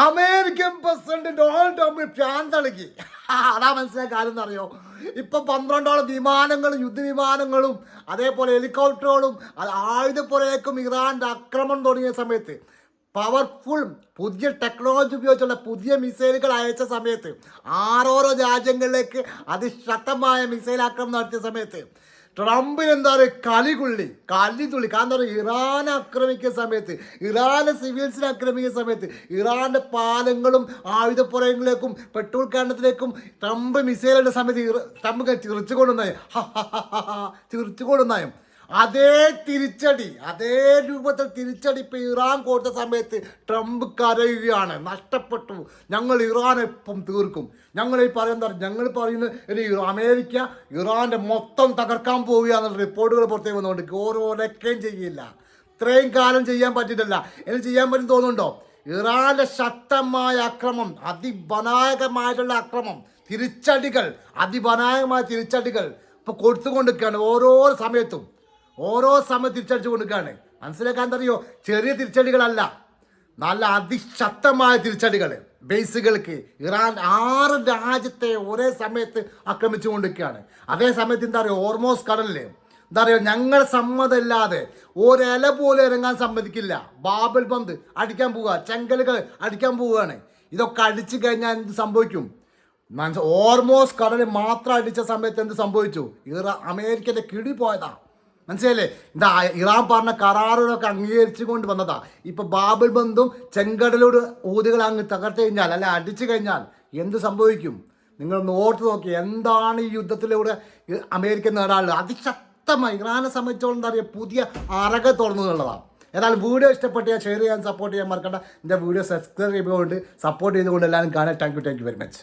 American president Donald Trump പ്രാന്തളക്കി. അതാ മനസ്സിലായ കാര്യം എന്നറിയോ? ഇപ്പൊ 12ഓളം വിമാനങ്ങളും യുദ്ധവിമാനങ്ങളും അതേപോലെ ഹെലികോപ്റ്ററുകളും ആയുധപ്പുറയിലേക്കും ഇറാന്റെ ആക്രമണം തുടങ്ങിയ സമയത്ത് പവർഫുൾ പുതിയ ടെക്നോളജി ഉപയോഗിച്ചുള്ള പുതിയ മിസൈലുകൾ അയച്ച സമയത്ത് ആറോരോ രാജ്യങ്ങളിലേക്ക് അതിശക്തമായ മിസൈൽ ആക്രമണം നടത്തിയ സമയത്ത് ട്രംപിന് എന്താ പറയുക കലിതുള്ളി. കാരണം എന്താ പറയുക, ഇറാനെ ആക്രമിക്കുന്ന സമയത്ത്, ഇറാനെ സിവിൽസിനെ ആക്രമിക്കുന്ന സമയത്ത് ഇറാന്റെ പാലങ്ങളും ആയുധപ്പുറങ്ങളിലേക്കും പെട്രോൾ കേന്ദ്രത്തിലേക്കും ട്രംപ് മിസൈലിന്റെ സമയത്ത് ട്രംപ് ചിരിച്ചു കൊണ്ടുവന്നായും അതേ തിരിച്ചടി, അതേ രൂപത്തിൽ തിരിച്ചടി ഇപ്പം ഇറാൻ കൊടുത്ത സമയത്ത് ട്രംപ് കരയുകയാണ്. നഷ്ടപ്പെട്ടു, ഞങ്ങൾ ഇറാനെപ്പം തീർക്കും. ഞങ്ങൾ പറയുന്നത് ഇനി അമേരിക്ക ഇറാൻ്റെ മൊത്തം തകർക്കാൻ പോവുകയാണെന്നുള്ള റിപ്പോർട്ടുകൾ പുറത്തേക്ക് വന്നുകൊണ്ട് ഓരോരൊക്കെയും ചെയ്യില്ല. ഇത്രയും കാലം ചെയ്യാൻ പറ്റിയിട്ടില്ല. ഇനി ചെയ്യാൻ പറ്റും തോന്നുന്നുണ്ടോ? ഇറാന്റെ ശക്തമായ ആക്രമണം, അതിബനായകമായിട്ടുള്ള ആക്രമണം, അതിബനായകമായ തിരിച്ചടികൾ ഇപ്പോൾ കൊടുത്തുകൊണ്ടിരിക്കുകയാണ്. ഓരോ സമയം തിരിച്ചടിച്ചു കൊടുക്കുകയാണ്. മനസ്സിലാക്കാൻ അറിയോ? ചെറിയ തിരിച്ചടികളല്ല, നല്ല അതിശക്തമായ തിരിച്ചടികൾ. ബേസുകൾക്ക് ഇറാൻ 6 രാജ്യത്തെ ഒരേ സമയത്ത് ആക്രമിച്ചു കൊണ്ടിരിക്കുകയാണ്. അതേ സമയത്ത് എന്താ പറയുക, ഹോർമോസ് കടലിൽ എന്താ പറയുക, ഞങ്ങൾ സമ്മതമില്ലാതെ ഒരില പോലും ഇറങ്ങാൻ സമ്മതിക്കില്ല. ബാബൽ ബന്ദ് അടിക്കാൻ പോവുക, ചെങ്കലുകൾ അടിക്കാൻ പോവുകയാണ്. ഇതൊക്കെ അടിച്ചു കഴിഞ്ഞാൽ എന്ത് സംഭവിക്കും? ഹോർമോസ് കടലിൽ മാത്രം അടിച്ച സമയത്ത് എന്ത് സംഭവിച്ചു? അമേരിക്കൻ്റെ കിടി പോയതാ. മനസ്സിലല്ലേ? എന്താ ഇറാൻ പറഞ്ഞ കരാറുകളൊക്കെ അംഗീകരിച്ചു കൊണ്ട് വന്നതാ. ഇപ്പൊ ബാബൽ ബന്ധും ചെങ്കടലോട് ഊതുകൾ അങ്ങ് തകർത്ത് കഴിഞ്ഞാൽ, അല്ല അടിച്ചു കഴിഞ്ഞാൽ എന്ത് സംഭവിക്കും? നിങ്ങൾ ഓർത്ത് നോക്കി, എന്താണ് ഈ യുദ്ധത്തിലൂടെ അമേരിക്ക നേടാനുള്ളത്? അതിശക്തമായി ഇറാനെ സംബന്ധിച്ചോളം എന്താ പറയുക, പുതിയ അറക തുറന്നുള്ളതാണ്. ഏതായാലും വീഡിയോ ഇഷ്ടപ്പെട്ടാൽ ഷെയർ ചെയ്യാൻ, സപ്പോർട്ട് ചെയ്യാൻ മറക്കണ്ട. എൻ്റെ വീഡിയോ സബ്സ്ക്രൈബ് ചെയ്തുകൊണ്ട് സപ്പോർട്ട് ചെയ്തുകൊണ്ട് എല്ലാവരും കാണാൻ. Thank you very much.